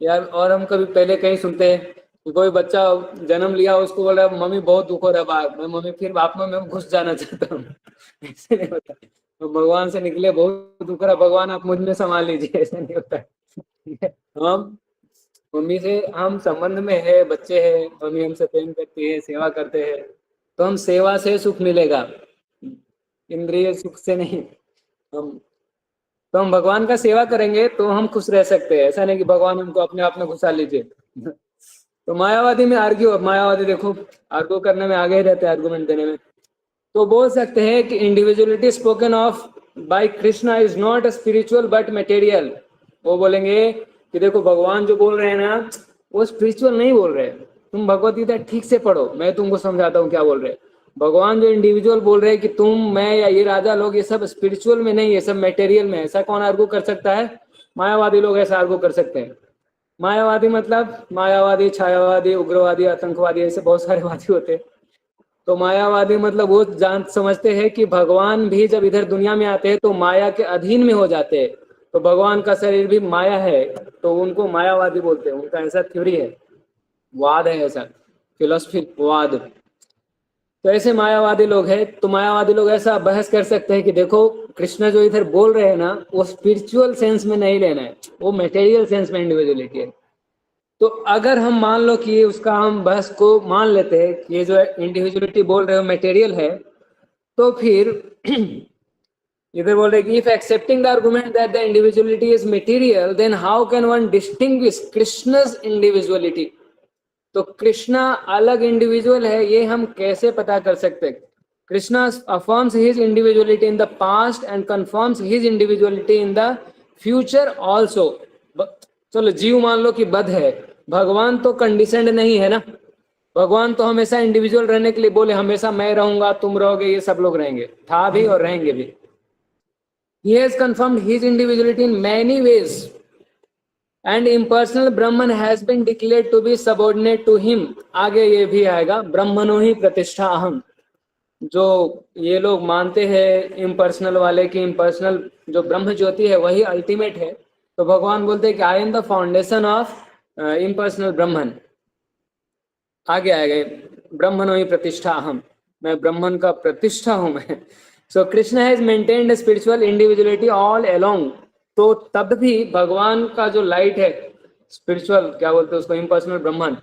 यार। और हम कभी पहले कहीं सुनते हैं कि कोई बच्चा जन्म लिया, उसको बोला मम्मी बहुत दुख हो रहा है, मैं मम्मी फिर आप में घुस जाना चाहता हूँ। ऐसे नहीं होता। तो भगवान से निकले बहुत दुख रहा, भगवान आप मुझ में संभाल लीजिए, ऐसा नहीं होता है। हम मम्मी से हम संबंध में है, बच्चे हैं, मम्मी हमसे प्रेम करती है, सेवा करते हैं, तो हम सेवा से सुख मिलेगा, इंद्रिय सुख से नहीं। हम भगवान का सेवा करेंगे तो हम खुश रह सकते हैं। ऐसा नहीं कि भगवान हमको अपने आप में घुसा लीजिए। तो मायावादी में आर्ग्यू, मायावादी देखो आर्ग्यू करने में आगे ही रहते हैं, आर्गुमेंट देने में। तो बोल सकते हैं कि individuality spoken of by Krishna is not spiritual but material. वो बोलेंगे कि देखो भगवान जो बोल रहे हैं ना, वो स्पिरिचुअल नहीं बोल रहे। तुम भगवत गीता ठीक से पढ़ो, मैं तुमको समझाता हूँ क्या बोल रहे। भगवान जो इंडिविजुअल बोल रहे हैं कि तुम, मैं या ये राजा लोग, ये सब स्पिरिचुअल में नहीं, ये सब मटेरियल में। ऐसा कौन आर्गू कर सकता है? मायावादी लोग ऐसा आर्गू कर सकते हैं। मायावादी मतलब मायावादी, छायावादी, उग्रवादी, आतंकवादी, ऐसे बहुत सारे वादी होते हैं। तो मायावादी मतलब वो जान समझते हैं कि भगवान भी जब इधर दुनिया में आते हैं तो माया के अधीन में हो जाते हैं। तो भगवान का शरीर भी माया है, तो उनको मायावादी बोलते हैं। उनका ऐसा थ्योरी है, वाद है, ऐसा फिलोसफी वाद। तो ऐसे मायावादी लोग हैं। तो मायावादी लोग ऐसा बहस कर सकते हैं कि देखो कृष्ण जो इधर बोल रहे हैं ना, वो स्पिरिचुअल सेंस में नहीं लेना है, वो मटेरियल सेंस में इंडिविजुअलिटी है। तो अगर हम मान लो कि उसका हम बहस को मान लेते हैं कि ये जो इंडिविजुअलिटी बोल रहे हो मटेरियल है, तो फिर इधर बोल रहे कि if accepting the argument that the individuality is material, then how can one distinguish Krishna's individuality. तो कृष्णा अलग इंडिविजुअल है, ये हम कैसे पता कर सकते हैं? Krishna affirms his individuality in the past and confirms his individuality in the future also. चलो जीव मान लो कि बद्ध है, भगवान तो कंडीशनड नहीं है ना। भगवान तो हमेशा इंडिविजुअल रहने के लिए बोले, हमेशा मैं रहूंगा, तुम रहोगे, ये सब लोग रहेंगे, था भी और रहेंगे भी। He has confirmed his individuality in many ways, and impersonal Brahman has been declared to be subordinate to him. आगे ये भी आएगा, ब्रह्मणो ही प्रतिष्ठा अहम। जो ये लोग मानते हैं इम्पर्सनल वाले की इम्पर्सनल जो ब्रह्म ज्योति है वही अल्टीमेट है, तो भगवान बोलते हैं कि I am the foundation of impersonal Brahman. आगे आएगा ब्रह्मणो ही प्रतिष्ठा अहम, मैं ब्रह्मन का प्रतिष्ठा हूं मैं। So Krishna has maintained spiritual individuality all along. तो तब भी भगवान का जो लाइट है, स्पिरिचुअल क्या बोलते हैं उसको, इम्पर्सनल ब्रह्मन,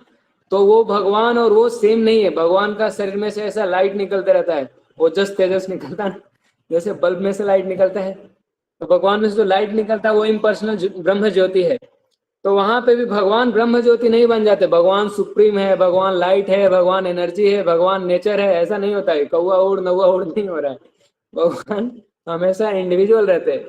तो वो भगवान और वो सेम नहीं है। भगवान का शरीर में से ऐसा लाइट निकलते रहता है, ओजस तेजस निकलता है, जैसे बल्ब में से लाइट निकलता है। तो भगवान में से जो लाइट निकलता है वो इम्पर्सनल ब्रह्म ज्योति है। तो वहां पे भी भगवान ब्रह्म ज्योति नहीं बन जाते, भगवान सुप्रीम है, भगवान लाइट है, भगवान एनर्जी है, भगवान नेचर है, ऐसा नहीं होता है। कौआ उड़ नौवा उड़ नहीं हो रहा है, भगवान हमेशा इंडिविजुअल रहते हैं।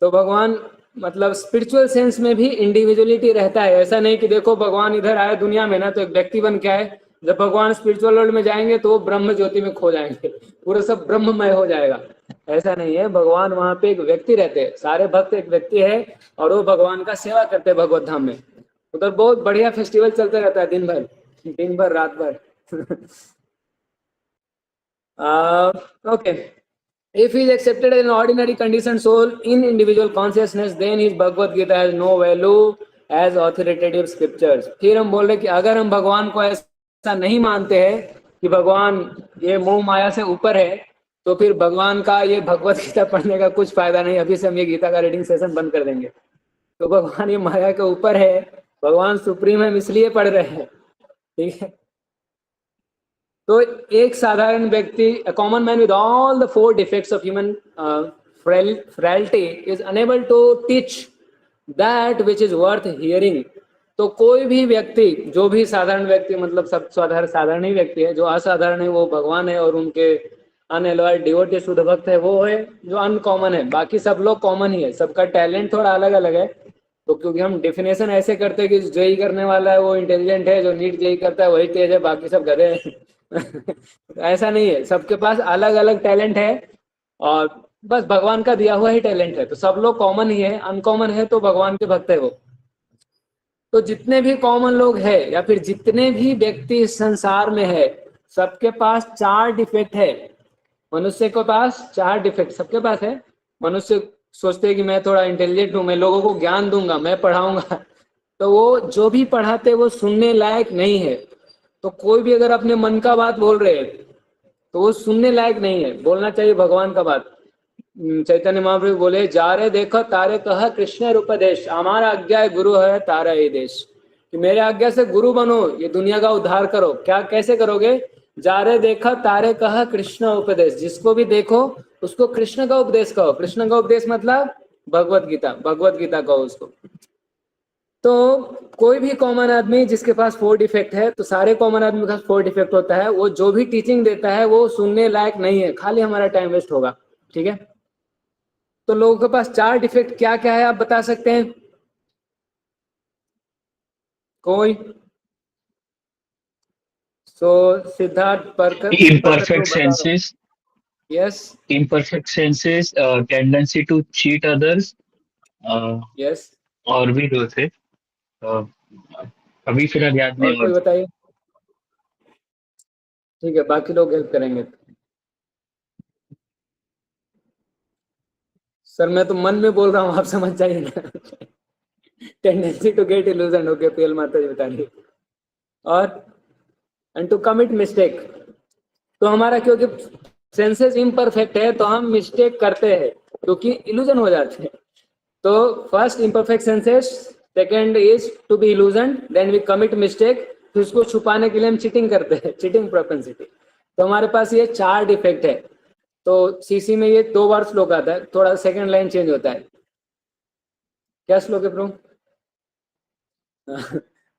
तो भगवान मतलब स्पिरिचुअल सेंस में भी इंडिविजुअलिटी रहता है। ऐसा नहीं कि देखो भगवान इधर आए दुनिया में ना तो एक व्यक्ति बन के आए, जब भगवान स्पिरिचुअल वर्ल्ड में जाएंगे तो वो ब्रह्म ज्योति में खो जाएंगे, पूरा सब ब्रह्ममय हो जाएगा। ऐसा नहीं है, भगवान वहां पे एक व्यक्ति रहते हैं, सारे भक्त एक व्यक्ति है और वो भगवान का सेवा करते हैं भगवत धाम में। उधर बहुत बढ़िया फेस्टिवल चलता रहता है, दिन भर रात भर। Okay. If he is accepted as an ordinary conditioned soul in individual consciousness, then his Bhagavad Gita has no value as authoritative scriptures. फिर हम बोल रहे कि अगर हम भगवान को ऐसा नहीं मानते हैं कि भगवान ये मोह माया से ऊपर है, तो फिर भगवान का ये भगवत गीता पढ़ने का कुछ फायदा नहीं। अभी से हम ये गीता का रीडिंग सेशन बंद कर देंगे। तो भगवान ये माया के ऊपर है, भगवान सुप्रीम है, इसलिए पढ़ रहे हैं, ठीक है। तो एक साधारण व्यक्ति, a common man with all the 4 defects of human frailty is unable to teach that which is worth hearing. तो कोई भी व्यक्ति, जो भी साधारण व्यक्ति, मतलब सब साधारण ही व्यक्ति है, जो असाधारण है वो भगवान है और उनके अनएलॉयड डिवोटी शुद्ध भक्त है, वो है जो अनकॉमन है। बाकी सब लोग कॉमन ही है, सबका टैलेंट थोड़ा अलग अलग है। तो क्योंकि हम डिफिनेशन ऐसे करते हैं कि जेई करने वाला है वो इंटेलिजेंट है, जो नीट जेई करता है वही तेज है, बाकी सब गधे हैं। ऐसा नहीं है, सबके पास अलग अलग टैलेंट है और बस भगवान का दिया हुआ ही टैलेंट है। तो सब लोग कॉमन ही है, अनकॉमन है तो भगवान के भक्त है वो। तो जितने भी कॉमन लोग हैं या फिर जितने भी व्यक्ति इस संसार में है, सबके पास 4 डिफेक्ट है। मनुष्य के पास 4 डिफेक्ट सबके पास है। मनुष्य सोचते हैं कि मैं थोड़ा इंटेलिजेंट हूँ, मैं लोगों को ज्ञान दूंगा, मैं पढ़ाऊंगा। तो वो जो भी पढ़ाते वो सुनने लायक नहीं है। तो कोई भी अगर अपने मन का बात बोल रहे हैं तो वो सुनने लायक नहीं है, बोलना चाहिए भगवान का बात। चैतन्य महाप्रभु बोले, जा रे देखो तारे कह कृष्ण उपदेश, हमारा आज्ञा गुरु है तारा ये देश। कि मेरे आज्ञा से गुरु बनो, ये दुनिया का उद्धार करो। क्या कैसे करोगे? जा रे देखो तारे कह कृष्ण उपदेश, जिसको भी देखो उसको कृष्ण का उपदेश कहो। कृष्ण का उपदेश मतलब भगवत गीता कहो उसको। तो कोई भी कॉमन आदमी जिसके पास 4 डिफेक्ट है, तो सारे कॉमन आदमी के पास 4 डिफेक्ट होता है, वो जो भी टीचिंग देता है वो सुनने लायक नहीं है, खाली हमारा टाइम वेस्ट होगा, ठीक है। तो लोगों के पास 4 डिफेक्ट क्या क्या है, आप बता सकते हैं कोई? So Siddharth Imperfect senses. Yes Imperfect senses, tendency to cheat others. Yes, और भी 2 थे, अभी फिलहाल याद और नहीं। कोई बताइए, ठीक है, बाकी लोग हेल्प करेंगे। सर मैं तो मन में बोल रहा हूँ, आप समझ जाइए ना। Tendency to get illusion, okay, पीएल माता जी बता रही। और एंड टू कमिट मिस्टेक, तो हमारा क्योंकि सेंसेस इम्परफेक्ट है तो हम मिस्टेक करते हैं, क्योंकि इल्यूजन हो जाते हैं। तो first imperfect senses, second is to be illusion, then we commit mistake, फिर उसको छुपाने के लिए हम चीटिंग करते हैं, चीटिंग प्रोपेंसिटी। तो हमारे पास ये 4 डिफेक्ट है। तो सीसी में ये 2 बार श्लोक आता है, थोड़ा सेकंड लाइन चेंज होता है। क्या श्लोक है प्रभु?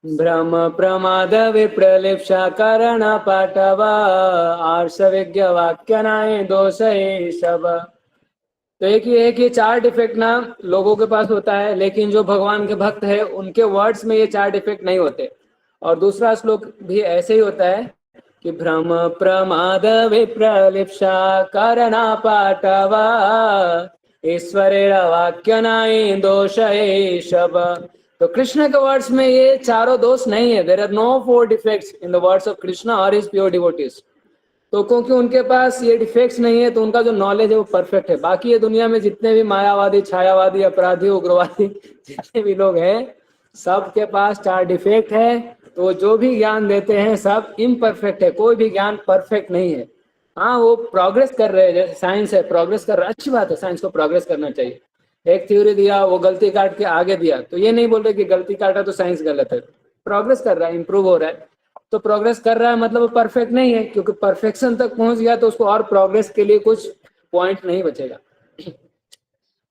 भ्रम प्रमाद विप्रलिप्सा करण पाटवा आर्षविज्ञ वाक्यनाय दोष सब। तो एक ही है कि 4 डिफेक्ट ना लोगों के पास होता है, लेकिन जो भगवान के भक्त है उनके वर्ड्स में ये 4 डिफेक्ट नहीं होते। और दूसरा श्लोक भी ऐसे ही होता है कि भ्रम प्रमाद विप्रलिप्सा करना पाटवा ईश्वरेण वाक्यनाय दोष सब। तो कृष्ण के वर्ड्स में ये चारों दोष नहीं है। There are no 4 defects in the words of Krishna और हिज प्योर डिवोटीज। तो क्योंकि उनके पास ये डिफेक्ट्स नहीं है तो उनका जो नॉलेज है वो परफेक्ट है। बाकी ये दुनिया में जितने भी मायावादी, छायावादी, अपराधी, उग्रवादी जितने भी लोग हैं, सबके पास 4 डिफेक्ट है। तो जो भी ज्ञान देते हैं सब इम्परफेक्ट है, कोई भी ज्ञान परफेक्ट नहीं है। हाँ, वो प्रोग्रेस कर रहे हैं, जैसे साइंस है, प्रोग्रेस कर रहा है, अच्छी बात है, साइंस को प्रोग्रेस करना चाहिए। एक थ्योरी दिया, वो गलती काट के आगे दिया, तो ये नहीं बोल रहे कि गलती काटा तो साइंस गलत है। प्रोग्रेस कर रहा है, इंप्रूव हो रहा है। तो प्रोग्रेस कर रहा है मतलब वो परफेक्ट नहीं है, क्योंकि परफेक्शन तक पहुंच गया तो उसको और प्रोग्रेस के लिए कुछ पॉइंट नहीं बचेगा।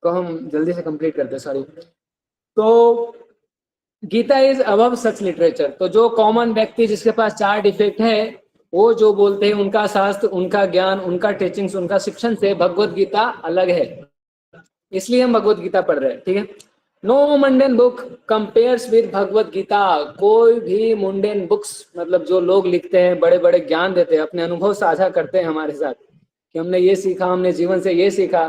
तो हम जल्दी से कंप्लीट करते हैं, सॉरी। तो Gita is above such literature. तो जो कॉमन व्यक्ति जिसके पास 4 डिफेक्ट है, वो जो बोलते हैं उनका शास्त्र, उनका ज्ञान, उनका टीचिंग्स, उनका शिक्षण से भगवत गीता अलग है, इसलिए हम भगवत गीता पढ़ रहे हैं, ठीक है। No mundane book compares with Bhagavad Gita. कोई भी मुंडेन बुक्स, मतलब जो लोग लिखते हैं, बड़े बड़े ज्ञान देते हैं, अपने अनुभव साझा करते हैं हमारे साथ कि हमने ये सीखा, हमने जीवन से ये सीखा,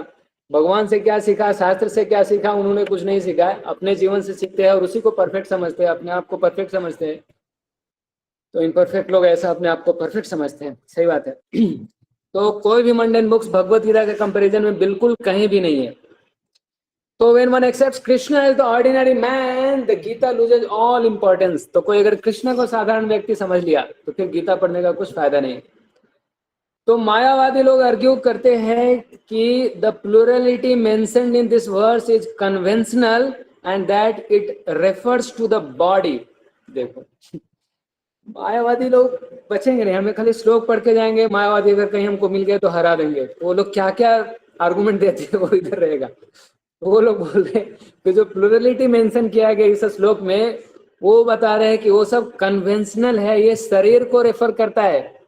भगवान से क्या सीखा, शास्त्र से क्या सीखा, उन्होंने कुछ नहीं सीखा है, अपने जीवन से सीखते हैं और उसी को परफेक्ट समझते हैं, अपने आप को परफेक्ट समझते हैं। तो इम्परफेक्ट लोग ऐसा अपने आप को परफेक्ट समझते हैं, सही बात है। तो कोई भी मंडेन बुक्स भगवत गीता के कंपैरिजन में बिल्कुल कहीं भी नहीं है। तो when one accepts Krishna as the ordinary man, the Gita loses all importance। तो कोई अगर कृष्ण को साधारण व्यक्ति समझ लिया तो फिर गीता पढ़ने का कुछ फायदा नहीं। तो मायावादी लोग आर्ग्यू करते हैं कि the plurality mentioned in this verse is conventional and that it refers to the body. देखो, मायावादी लोग बचेंगे नहीं, हमें खाली श्लोक पढ़ के जाएंगे, मायावादी अगर कहीं हमको मिल गए तो हरा देंगे। वो लोग क्या क्या आर्गुमेंट देते हैं वो इधर रहेगा। वो लोग बोल रहे हैं कि जो प्लूरलिटी मेंशन किया गया इस श्लोक में, वो बता रहे हैं कि वो सब कन्वेंशनल है, ये शरीर को रेफर करता है।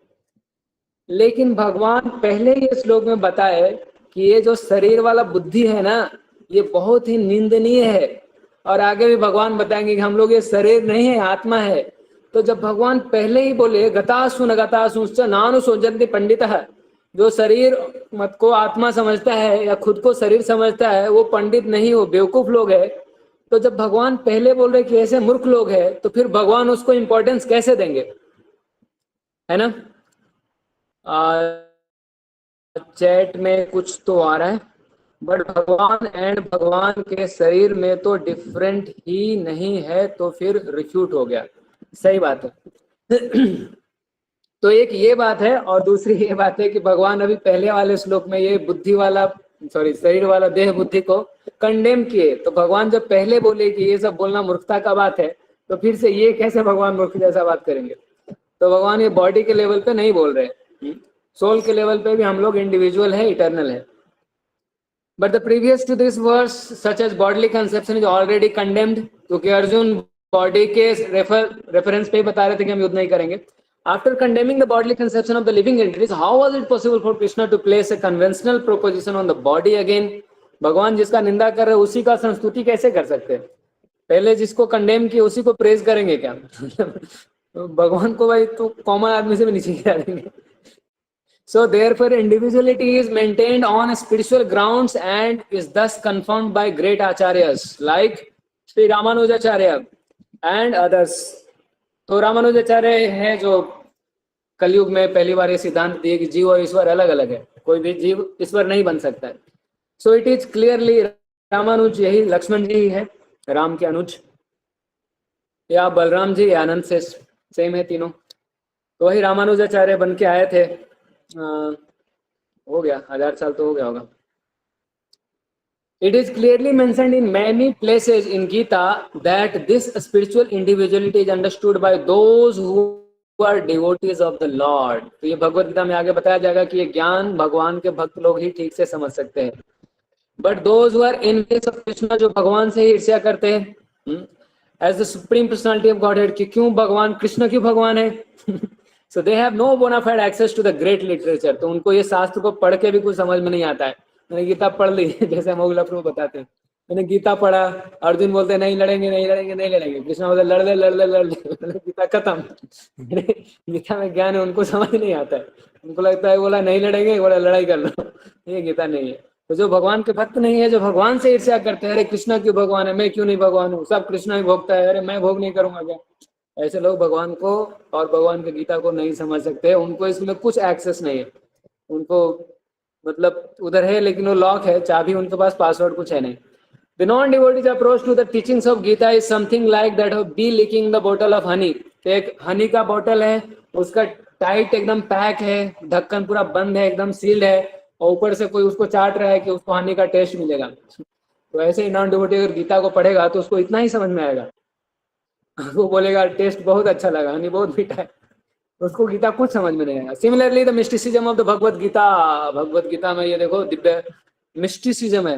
लेकिन भगवान पहले ही श्लोक में बताए कि ये जो शरीर वाला बुद्धि है ना, ये बहुत ही निंदनीय है। और आगे भी भगवान बताएंगे कि हम लोग ये शरीर नहीं है, आत्मा है। तो जब भगवान पहले ही बोले गतासु न गतासु नानु सोचन्ति पंडितः, जो शरीर मत को आत्मा समझता है या खुद को शरीर समझता है, वो पंडित नहीं, वो बेवकूफ लोग है। तो जब भगवान पहले बोल रहे कि ऐसे मूर्ख लोग है, तो फिर भगवान उसको इंपॉर्टेंस कैसे देंगे, है ना। चैट में कुछ तो आ रहा है, बट भगवान एंड भगवान के शरीर में तो डिफरेंट ही नहीं है, तो फिर रिफ्यूट हो गया। सही बात है। तो एक ये बात है, और दूसरी ये बात है कि भगवान अभी पहले वाले श्लोक में ये बुद्धि वाला, सॉरी शरीर वाला देह बुद्धि को कंडेम किए। तो भगवान जब पहले बोले कि ये सब बोलना मूर्खता का बात है, तो फिर से ये कैसे भगवान मूर्ख जैसा बात करेंगे। तो भगवान ये बॉडी के लेवल पे नहीं बोल रहे, सोल के लेवल पे भी हम लोग इंडिविजुअल है, इटर्नल है। But the previous to this verse such as bodily conception is already condemned, क्योंकि अर्जुन बॉडी के रेफरेंस पे ही बता रहे थे कि हम युद्ध नहीं करेंगे। After condemning the bodily conception of the living entities, how was it possible for Krishna to place a conventional proposition on the body again? भगवान जिसका निंदा कर रहे उसी का संस्तुति कैसे कर सकते हैं? पहले जिसको कंडेम किया उसी को प्रेज करेंगे क्या? भगवान को भाई तो कॉमन आदमी से भी नीचे गिरा देंगे। So therefore individuality is maintained on spiritual grounds and is thus confirmed by great acharyas like Sri Ramanujacharya and others। तो रामानुजाचार्य हैं जो कलयुग में पहली बार ये सिद्धांत दिए कि जीव और ईश्वर अलग अलग है, कोई भी जीव ईश्वर नहीं बन सकता है। So it is clearly Ramanuja, यही लक्ष्मण जी है, राम के अनुज, या बलराम जी या आनंद से सेम है तीनों। तो वही रामानुजाचार्य बन के आए थे। हो गया 1000 साल तो हो गया होगा। It is clearly mentioned in many places in Gita that this spiritual individuality is understood by those who are devotees of the Lord। तो ये भगवत गीता में आगे बताया जाएगा कि ये ज्ञान भगवान के भक्त लोग ही ठीक से समझ सकते हैं। But those who are enemies of Krishna, जो भगवान से ही ईर्ष्या करते हैं as the supreme personality of Godhead, कि क्यों भगवान, कृष्ण क्यों भगवान है। So they have no bona fide access to the great literature। तो उनको ये शास्त्र को पढ़ के भी कुछ समझ में नहीं आता है। मैंने गीता पढ़ ली, जैसे हम मोगला प्रभु बताते हैं, मैंने गीता पढ़ा, अर्जुन बोलते नहीं लड़ेंगे नहीं लड़ेंगे नहीं लड़ेंगे, कृष्ण बोलते लड़ ले लड़ ले लड़ ले, गीता खत्म। गीता में ज्ञान है, उनको समझ नहीं आता है, उनको लगता है बोला नहीं लड़ेंगे, बोला लड़ाई कर लो। ये गीता नहीं है। तो जो भगवान के भक्त नहीं है, जो भगवान से ईर्ष्या करते हैं, अरे कृष्ण क्यों भगवान है, मैं क्यों नहीं भगवान हूँ, सब कृष्ण ही भोगता है, अरे मैं भोग नहीं करूंगा क्या, ऐसे लोग भगवान को और भगवान की गीता को नहीं समझ सकते। उनको इसमें कुछ एक्सेस नहीं है, उनको मतलब उधर है लेकिन वो लॉक है, चाबी उनके पास, पासवर्ड कुछ है नहीं। The non-devotees approach to the teachings of Gita is something like that of bee licking the bottle of honey। तो एक हनी का बोतल है, उसका टाइट एकदम पैक है, ढक्कन पूरा बंद है, एकदम सील्ड है, और ऊपर से कोई उसको चाट रहा है कि उसको हनी का टेस्ट मिलेगा। तो ऐसे ही नॉन डिवोटी अगर गीता को पढ़ेगा तो उसको इतना ही समझ में आएगा, वो बोलेगा टेस्ट बहुत अच्छा लगा, हनी बहुत मीठा है, उसको गीता कुछ समझ में नहीं आएगा। Similarly the mysticism of the Bhagavad Gita, Bhagavad Gita में ये देखो दिव्य मिस्टिसिज्म है,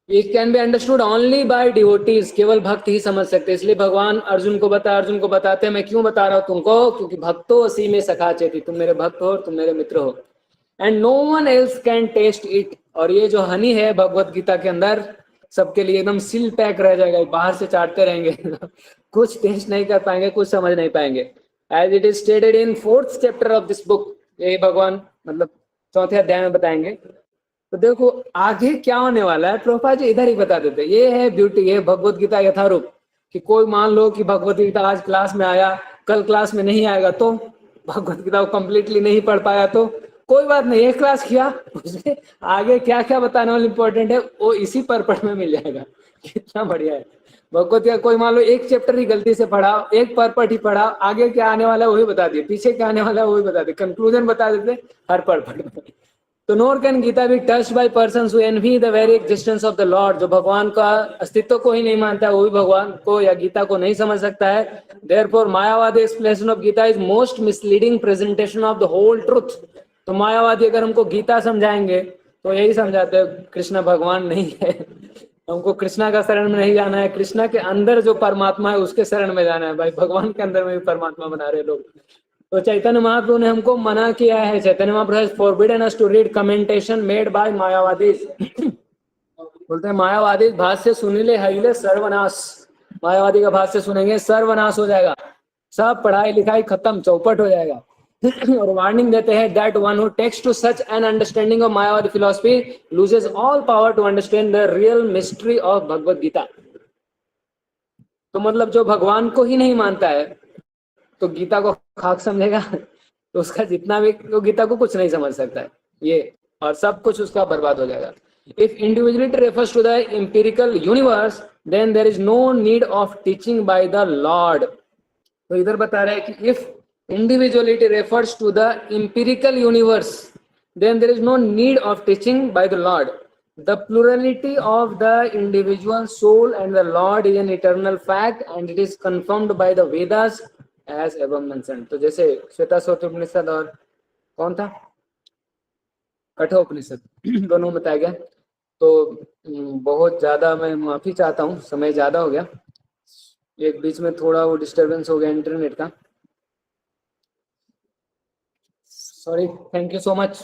it can be understood only by devotees, केवल भक्त ही समझ सकते। इसलिए भगवान अर्जुन को बताते हैं। मैं क्यों बता रहा हूँ तुमको, क्योंकि भक्तो असी में सखा चेती, तुम मेरे भक्त हो, तुम मेरे मित्र हो। And no one else can taste it. और ये जो हनी है भगवत गीता के अंदर, सबके लिए एकदम सील पैक रह जाएगा, बाहर से चाटते रहेंगे कुछ टेस्ट नहीं कर पाएंगे, कुछ समझ नहीं पाएंगे। As it is stated in 4th chapter of this book, ये भगवान मतलब 4थे अध्याय में बताएंगे। तो देखो आगे क्या होने वाला है, प्रभुपाद जी इधर ही बता देते। ये है ब्यूटी, ये भगवत गीता यथारूप। कि कोई मान लो कि भगवत गीता आज क्लास में आया, कल क्लास में नहीं आएगा, तो भगवत गीता को कंप्लीटली नहीं पढ़ पाया तो कोई बात नहीं, एक क्लास किया, उसमें आगे क्या क्या बताने वाला इंपॉर्टेंट है वो इसी पर्पट में मिल जाएगा। कितना बढ़िया है भगवत गीता। कोई मान लो एक चैप्टर ही गलती से पढ़ा, एक पर्पट ही पढ़ा, आगे क्या आने वाला है वही बता दिए, पीछे क्या आने वाला है वही बता दिए, कंक्लूजन बता देते हर पर्पट में। तो nor can Gita be touched by persons who envy the very existence of the lord. जो भगवान का अस्तित्व को ही नहीं मानता है, वो भी भगवान को या गीता को नहीं समझ सकता है। Therefore Mayavadi explanation of Gita is most misleading presentation of the whole truth. तो मायावादी अगर हमको गीता समझाएंगे तो यही समझाते हैं कृष्ण भगवान नहीं है, हमको कृष्णा का शरण में नहीं जाना है, कृष्णा के अंदर जो परमात्मा है उसके शरण में जाना है। भाई भगवान के अंदर में भी परमात्मा बना रहे लोग। तो चैतन्य महाप्रभु ने हमको मना किया है, Chaitanya Mahaprabhu has forbidden us to read commentation made by Mayavadi. बोलते हैं मायावादी भाष्य सुनिले हईले सर्वनाश। मायावादी का भाष्य सुनेंगे सर्वनाश हो जाएगा, सब पढ़ाई लिखाई खत्म, चौपट हो जाएगा। और वार्निंग देते हैं that one who takes to such an understanding of Mayavadi philosophy loses all power to understand the real mystery of Bhagavad Gita. तो मतलब जो भगवान को ही नहीं मानता है तो गीता को खाक समझेगा, तो उसका जितना भी, तो गीता को कुछ नहीं समझ सकता है ये, और सब कुछ उसका बर्बाद हो जाएगा। If individuality refers to the empirical universe then there is no need of teaching by the lord. तो इधर बता रहे हैं कि if individuality refers to the empirical universe then there is no need of teaching by the lord. The plurality of the individual soul and the Lord is an eternal fact and it is confirmed by the Vedas as above mentioned। तो जैसे श्वेताश्वतर उपनिषद और कौन था कठोपनिषद दोनों बताया गया। तो बहुत ज्यादा मैं माफी चाहता हूँ, समय ज्यादा हो गया, एक बीच में थोड़ा वो डिस्टरबेंस हो गया इंटरनेट का, sorry, thank you so much.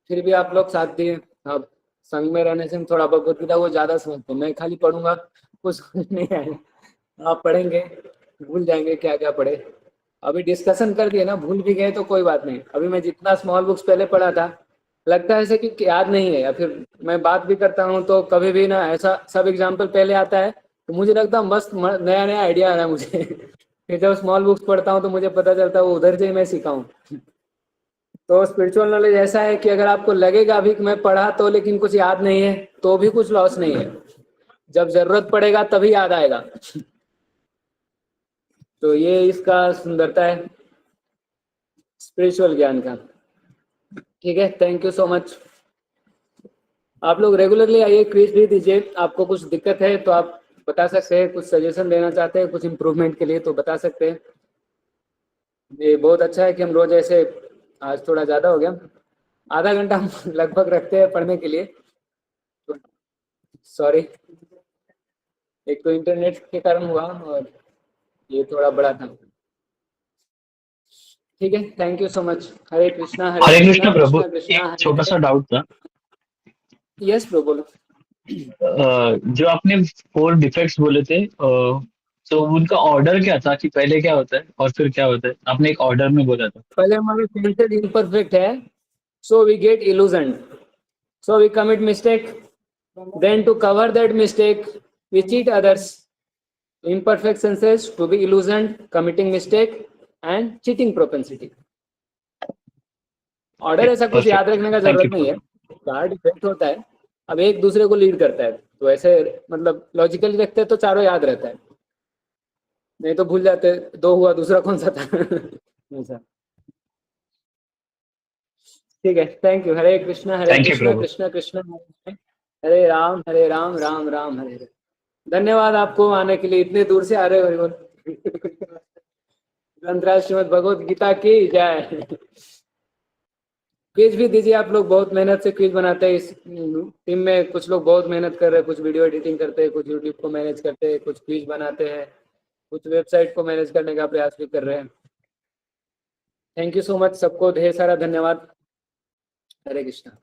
फिर भी आप लोग साथ दिए। अब संग में रहने से थोड़ा भगवत गीता को ज्यादा समझते, मैं खाली पढ़ूंगा कुछ समझ नहीं आएगा, आप पढ़ेंगे भूल जाएंगे क्या क्या पढ़े। अभी डिस्कशन कर दिए ना, भूल भी गए तो कोई बात नहीं। अभी मैं जितना स्मॉल बुक्स पहले पढ़ा था लगता है ऐसे कि याद नहीं है, या फिर मैं बात भी करता हूँ तो कभी भी ना ऐसा सब एग्जाम्पल पहले आता है तो मुझे लगता है मस्त नया नया आइडिया आ रहा है मुझे फिर जब स्मॉल बुक्स पढ़ता हूँ तो मुझे पता चलता है वो उधर से ही मैं सीखा हूँ। तो स्पिरिचुअल नॉलेज ऐसा है कि अगर आपको लगेगा भी कि मैं पढ़ा तो लेकिन कुछ याद नहीं है तो भी कुछ लॉस नहीं है, जब जरूरत पड़ेगा तभी याद आएगा। तो ये इसका सुंदरता है स्पिरिचुअल ज्ञान का। ठीक है, थैंक यू सो मच। आप लोग रेगुलरली आइए, क्विज भी दीजिए। आपको कुछ दिक्कत है तो आप बता सकते हैं, कुछ सजेशन देना चाहते हैं कुछ इम्प्रूवमेंट के लिए तो बता सकते हैं। ये बहुत अच्छा है कि हम रोज ऐसे, आज थोड़ा ज़्यादा हो गया, आधा घंटा हम लगभग रखते हैं पढ़ने के लिए। तो सॉरी, एक तो इंटरनेट के कारण हुआ और ये थोड़ा बड़ा था। ठीक है, थैंक यू सो मच। हरे कृष्णा हरे कृष्ण प्रभु, कृष्णा कृष्णा एक हरे छोटा सा डाउट था। यस प्रभु बोलो। जो आपने 4 डिफेक्ट्स बोले थे, तो उनका ऑर्डर क्या था कि पहले क्या होता है और फिर क्या होता है? आपने एक ऑर्डर में बोला था। पहले हमारे सेंटेंस इम्परफेक्ट है, so we get illusion, so we commit mistake, then to cover that mistake we cheat others. imperfect senses to be illusioned, committing mistake and cheating propensity। Order ऐसा कुछ याद रखने का जरूरत नहीं है, चार डिफेक्ट होता है, अब एक दूसरे को लीड करता है तो ऐसे मतलब लॉजिकली रखते हैं तो चारों याद रहता है, नहीं तो भूल जाते 2 हुआ दूसरा कौन सा था ऐसा। ठीक है, थैंक यू। हरे कृष्णा कृष्णा कृष्णा हरे राम राम राम हरे हरे। धन्यवाद आपको आने के लिए, इतने दूर से आ रहे हो। ग्रंथराज श्रीमद् भगवत गीता की जय। क्विज भी दीजिए आप लोग, बहुत मेहनत से क्विज बनाते हैं इस टीम में। कुछ लोग बहुत मेहनत कर रहे हैं, कुछ वीडियो एडिटिंग करते हैं, कुछ यूट्यूब को मैनेज करते हैं, कुछ क्विज बनाते हैं, कुछ वेबसाइट को मैनेज करने का प्रयास भी कर रहे हैं। थैंक यू सो मच, सबको ढेर सारा धन्यवाद। हरे कृष्णा।